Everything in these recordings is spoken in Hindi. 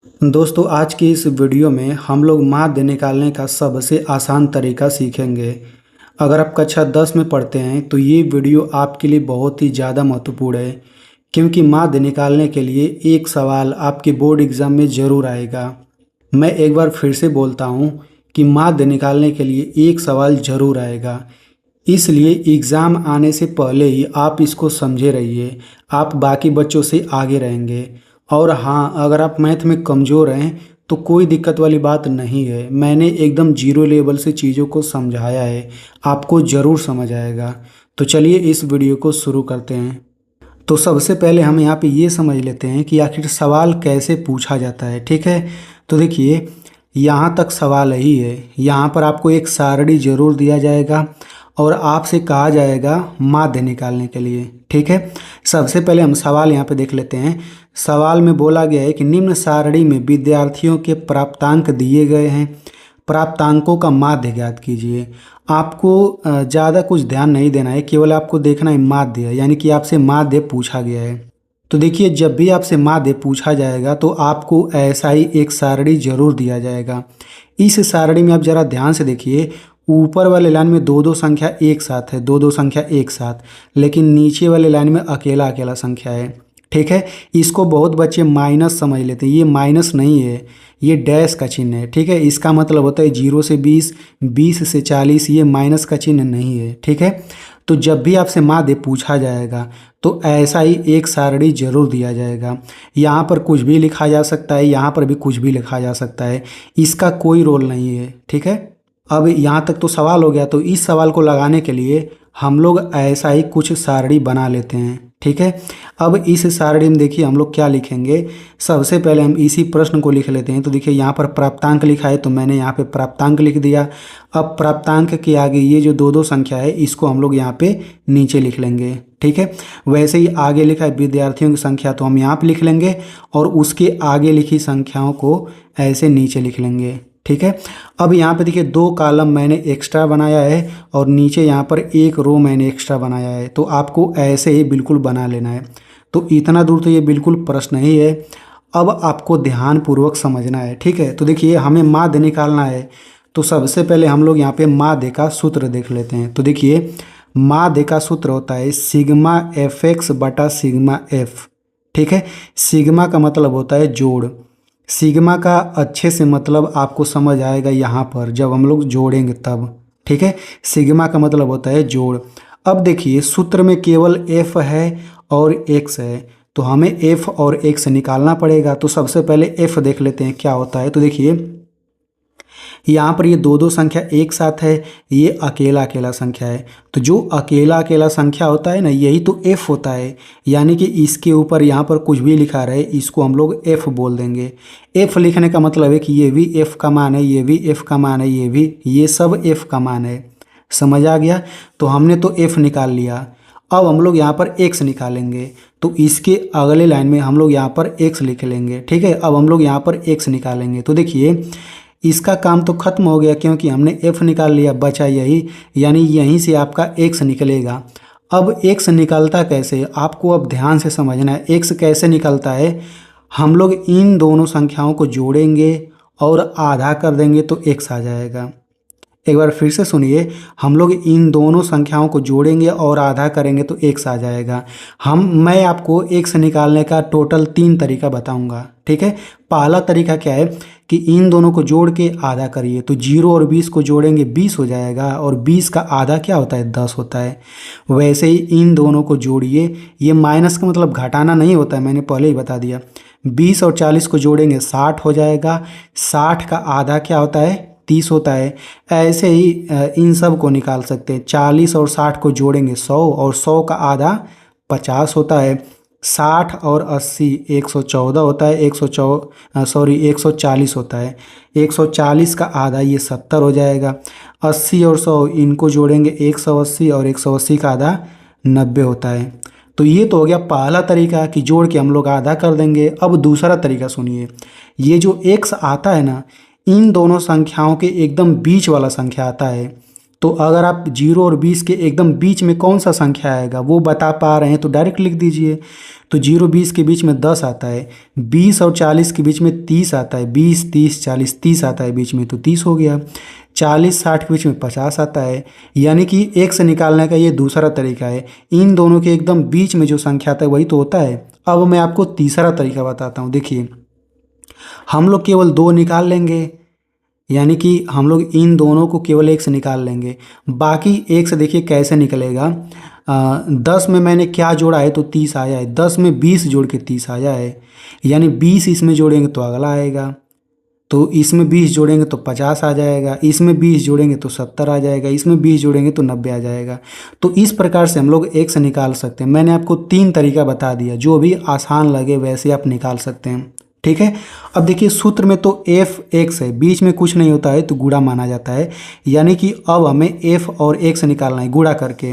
दोस्तों आज की इस वीडियो में हम लोग माध्य निकालने का सबसे आसान तरीका सीखेंगे। अगर आप कक्षा 10 में पढ़ते हैं तो ये वीडियो आपके लिए बहुत ही ज़्यादा महत्वपूर्ण है, क्योंकि माध्य निकालने के लिए एक सवाल आपके बोर्ड एग्ज़ाम में ज़रूर आएगा। मैं एक बार फिर से बोलता हूँ कि माध्य निकालने के लिए एक सवाल ज़रूर आएगा, इसलिए एग्ज़ाम आने से पहले ही आप इसको समझे रहिए। आप बाकी बच्चों से आगे रहेंगे। और हाँ, अगर आप मैथ में कमज़ोर हैं तो कोई दिक्कत वाली बात नहीं है। मैंने एकदम जीरो लेवल से चीज़ों को समझाया है, आपको ज़रूर समझ आएगा। तो चलिए इस वीडियो को शुरू करते हैं। तो सबसे पहले हम यहाँ पे ये समझ लेते हैं कि आखिर सवाल कैसे पूछा जाता है। ठीक है, तो देखिए यहाँ तक सवाल यही है। यहाँ पर आपको एक सारणी ज़रूर दिया जाएगा और आपसे कहा जाएगा माध्य निकालने के लिए। ठीक है, सबसे पहले हम सवाल यहाँ पे देख लेते हैं। सवाल में बोला गया है कि निम्न सारणी में विद्यार्थियों के प्राप्तांक दिए गए हैं, प्राप्तांकों का माध्य ज्ञात कीजिए। आपको ज़्यादा कुछ ध्यान नहीं देना है, केवल आपको देखना है माध्य, यानी कि आपसे माध्य पूछा गया है। तो देखिए, जब भी आपसे माध्य पूछा जाएगा तो आपको ऐसा ही एक सारणी जरूर दिया जाएगा। इस सारणी में आप ज़रा ध्यान से देखिए, ऊपर वाले लाइन में दो दो संख्या एक साथ है, दो दो संख्या एक साथ, लेकिन नीचे वाले लाइन में अकेला अकेला संख्या है। ठीक है, इसको बहुत बच्चे माइनस समझ लेते हैं। ये माइनस नहीं है, ये डैश का चिन्ह है। ठीक है, इसका मतलब होता है 0 से 20, 20 से 40, ये माइनस का चिन्ह नहीं है। ठीक है, तो जब भी आपसे माध्य पूछा जाएगा तो ऐसा ही एक सारणी जरूर दिया जाएगा। यहाँ पर कुछ भी लिखा जा सकता है, यहाँ पर भी कुछ भी लिखा जा सकता है, इसका कोई रोल नहीं है। ठीक है, अब यहाँ तक तो सवाल हो गया। तो इस सवाल को लगाने के लिए हम लोग ऐसा ही कुछ सारणी बना लेते हैं। ठीक है, अब इस सारणी में देखिए हम लोग क्या लिखेंगे। सबसे पहले हम इसी प्रश्न को लिख लेते हैं। तो देखिए यहाँ पर प्राप्तांक लिखा है, तो मैंने यहाँ पे प्राप्तांक लिख दिया। अब प्राप्तांक के आगे ये जो दो दो संख्या है, इसको हम लोग यहाँ पे नीचे लिख लेंगे। ठीक है, वैसे ही आगे लिखा है विद्यार्थियों की संख्या, तो हम यहाँ पे लिख लेंगे और उसके आगे लिखी संख्याओं को ऐसे नीचे लिख लेंगे। ठीक है, अब यहाँ पे देखिए दो कॉलम मैंने एक्स्ट्रा बनाया है और नीचे यहाँ पर एक रो मैंने एक्स्ट्रा बनाया है। तो आपको ऐसे ही बिल्कुल बना लेना है। तो इतना दूर तो ये बिल्कुल प्रश्न ही है। अब आपको ध्यानपूर्वक समझना है। ठीक है, तो देखिए हमें माध्य निकालना है, तो सबसे पहले हम लोग यहाँ पे माध्य का सूत्र देख लेते हैं। तो देखिए माध्य का सूत्र होता है सिग्मा एफ एक्स बटा सिग्मा एफ। ठीक है, सिग्मा का मतलब होता है जोड़। सिग्मा का अच्छे से मतलब आपको समझ आएगा यहाँ पर जब हम लोग जोड़ेंगे तब। ठीक है, सिग्मा का मतलब होता है जोड़। अब देखिए सूत्र में केवल एफ है और एक्स है, तो हमें एफ और एक्स निकालना पड़ेगा। तो सबसे पहले एफ देख लेते हैं क्या होता है। तो देखिए यहाँ पर ये दो दो संख्या एक साथ है, ये अकेला अकेला संख्या है। तो जो अकेला अकेला संख्या होता है ना, यही तो एफ होता है। यानी कि इसके ऊपर यहाँ पर कुछ भी लिखा रहे, इसको हम लोग एफ बोल देंगे। एफ लिखने का मतलब है कि ये भी एफ का मान है, ये भी एफ का मान है, ये भी, ये सब एफ का मान है। समझ आ गया? तो हमने तो एफ निकाल लिया। अब हम लोग यहाँ पर एक्स निकालेंगे, तो इसके अगले लाइन में हम लोग यहाँ पर एक्स लिख लेंगे। ठीक है, अब हम लोग यहाँ पर एक्स निकालेंगे। तो देखिए इसका काम तो खत्म हो गया, क्योंकि हमने एफ निकाल लिया, बचा यही, यानी यहीं से आपका एक्स निकलेगा। अब एक्स निकलता कैसे, आपको अब ध्यान से समझना है। एक्स कैसे निकलता है, हम लोग इन दोनों संख्याओं को जोड़ेंगे और आधा कर देंगे तो एक्स आ जाएगा। एक बार फिर से सुनिए, हम लोग इन दोनों संख्याओं को जोड़ेंगे और आधा करेंगे तो एक्स आ जाएगा। मैं आपको एक्स निकालने का टोटल 3 तरीका बताऊंगा। ठीक है, पहला तरीका क्या है कि इन दोनों को जोड़ के आधा करिए, तो 0 और 20 को जोड़ेंगे 20 हो जाएगा, और 20 का आधा क्या होता है, 10 होता है। वैसे ही इन दोनों को जोड़िए, ये माइनस का मतलब घटाना नहीं होता है, मैंने पहले ही बता दिया। 20 और 40 को जोड़ेंगे 60 हो जाएगा, 60 का आधा क्या होता है, 30 होता है। ऐसे ही इन सब को निकाल सकते हैं। 40 और 60 को जोड़ेंगे 100, और 100 का आधा 50 होता है। 60 और 80 114 होता है, 140 होता है। 140 का आधा ये 70 हो जाएगा। 80 और 100 इनको जोड़ेंगे 180, और 180 का आधा 90 होता है। तो ये तो हो गया पहला तरीका कि जोड़ के हम लोग आधा कर देंगे। अब दूसरा तरीका सुनिए, ये जो एक्स आता है ना, इन दोनों संख्याओं के एकदम बीच वाला संख्या आता है, तो अगर आप 0 और 20 के एकदम बीच में कौन सा संख्या आएगा वो बता पा रहे हैं तो डायरेक्ट लिख दीजिए। तो 0-20 के बीच में 10 आता है, 20 और 40 के बीच में 30 आता है, 20 30 40 30 आता है बीच में, तो 30 हो गया। 40 60 के बीच में 50 आता है, यानी कि एक से निकालने का ये दूसरा तरीका है। इन दोनों के एकदम बीच में जो संख्या आता है वही तो होता है। अब मैं आपको तीसरा तरीका बताता हूँ। देखिए, हम लोग केवल 2 निकाल लेंगे, यानी कि हम लोग इन दोनों को केवल 1 से निकाल लेंगे। बाकी 1 से देखिए कैसे निकलेगा। 10 में मैंने क्या जोड़ा है तो 30 आया है, 10 में 20 जोड़ के 30 आया है, यानी 20 इसमें जोड़ेंगे तो अगला आएगा, तो इसमें 20 जोड़ेंगे तो 50 आ जाएगा, इसमें 20 जोड़ेंगे तो 70 आ जाएगा, इसमें 20 जोड़ेंगे तो 90 आ जाएगा। तो इस प्रकार से हम लोग 1 से निकाल सकते हैं। मैंने आपको 3 तरीका बता दिया, जो भी आसान लगे वैसे आप निकाल सकते हैं। ठीक है। अब देखिए, सूत्र में तो f(x) है, बीच में कुछ नहीं होता है तो गुणा माना जाता है, यानी कि अब हमें f और x निकालना है गुणा करके।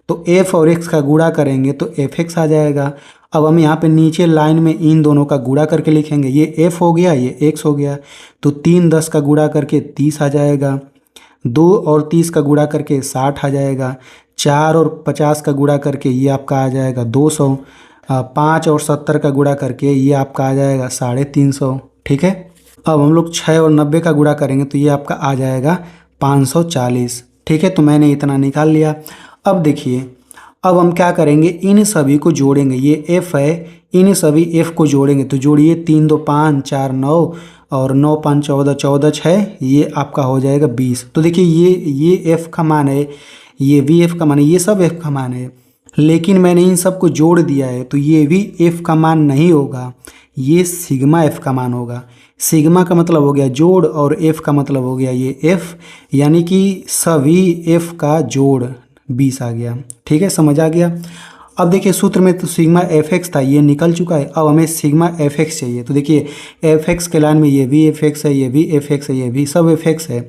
तो f और x का गुणा करेंगे तो fx आ जाएगा। अब हम यहाँ पे नीचे लाइन में इन दोनों का गुणा करके लिखेंगे, ये f हो गया, ये x हो गया, तो 3 10 का गुणा करके 30 आ जाएगा, 2 और 30 का गुणा करके 60 आ जाएगा, 4 और 50 का गुणा करके ये आपका आ जाएगा 200, 5 और 70 का गुणा करके ये आपका आ जाएगा 350। ठीक है। अब हम लोग 6 और 90 का गुणा करेंगे तो ये आपका आ जाएगा 540। ठीक है, तो मैंने इतना निकाल लिया। अब देखिए, अब हम क्या करेंगे, इन सभी को जोड़ेंगे। ये f है, इन सभी f को जोड़ेंगे तो जोड़िए, 3 2 5 4 9 और 9 5 14 14 6, ये आपका हो जाएगा 20। तो देखिए, ये f का मान है, ये भी f का मान है, ये सब f का मान है, लेकिन मैंने इन सब को जोड़ दिया है तो ये भी f का मान नहीं होगा, ये सिग्मा f का मान होगा। सिग्मा का मतलब हो गया जोड़ और f का मतलब हो गया ये f, यानी कि सभी f का जोड़ 20 आ गया। ठीक है, समझ आ गया। अब देखिए, सूत्र में तो सिग्मा fx था, ये निकल चुका है। अब हमें सिग्मा fx चाहिए, तो देखिए fx के लाइन में ये भी fx है, ये भी fx है, ये भी सब fx है।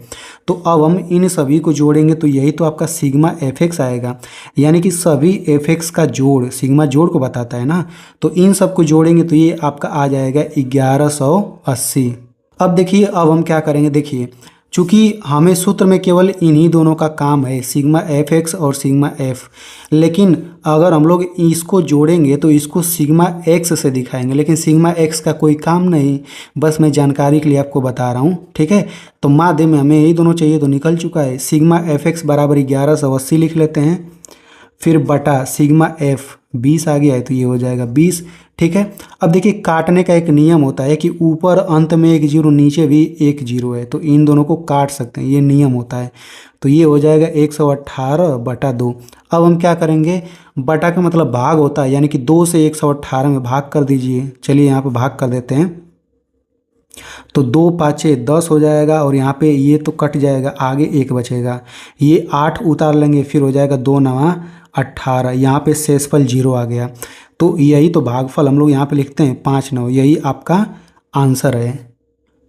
तो अब हम इन सभी को जोड़ेंगे तो यही तो आपका सिग्मा fx आएगा, यानी कि सभी fx का जोड़ सिग्मा जोड़ को बताता है ना। तो इन सब को जोड़ेंगे तो ये आपका आ जाएगा 1180। अब देखिए, अब हम क्या करेंगे, देखिए चूँकि हमें सूत्र में केवल इन्हीं दोनों का काम है, सिग्मा fx और सिग्मा f, लेकिन अगर हम लोग इसको जोड़ेंगे तो इसको सिग्मा x से दिखाएंगे, लेकिन सिग्मा x का कोई काम नहीं, बस मैं जानकारी के लिए आपको बता रहा हूँ। ठीक है, तो माध्य में हमें यही दोनों चाहिए तो निकल चुका है। सिग्मा fx बराबर 1180 लिख लेते हैं, फिर बटा सिग्मा f 20 आ गया है तो ये हो जाएगा 20। ठीक है। अब देखिए, काटने का एक नियम होता है कि ऊपर अंत में 1 0 नीचे भी 1 0 है, तो इन दोनों को काट सकते हैं, ये नियम होता है। तो ये हो जाएगा 118 बटा 2। अब हम क्या करेंगे, बटा का मतलब भाग होता है, यानी कि 2 से 118 में भाग कर दीजिए। चलिए यहाँ पे भाग कर देते हैं, तो 2 5 10 हो जाएगा, और यहाँ पे ये तो कट जाएगा, आगे 1 बचेगा, ये 8 उतार लेंगे, फिर हो जाएगा 2 9 18, यहाँ पे शेषफल 0 आ गया। तो यही तो भागफल हम लोग यहाँ पे लिखते हैं 5 9, यही आपका आंसर है।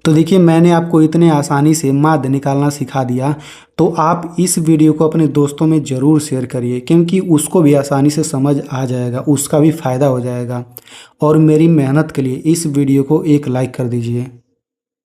तो देखिए, मैंने आपको इतने आसानी से माध्य निकालना सिखा दिया, तो आप इस वीडियो को अपने दोस्तों में ज़रूर शेयर करिए, क्योंकि उसको भी आसानी से समझ आ जाएगा, उसका भी फ़ायदा हो जाएगा। और मेरी मेहनत के लिए इस वीडियो को एक लाइक कर दीजिए।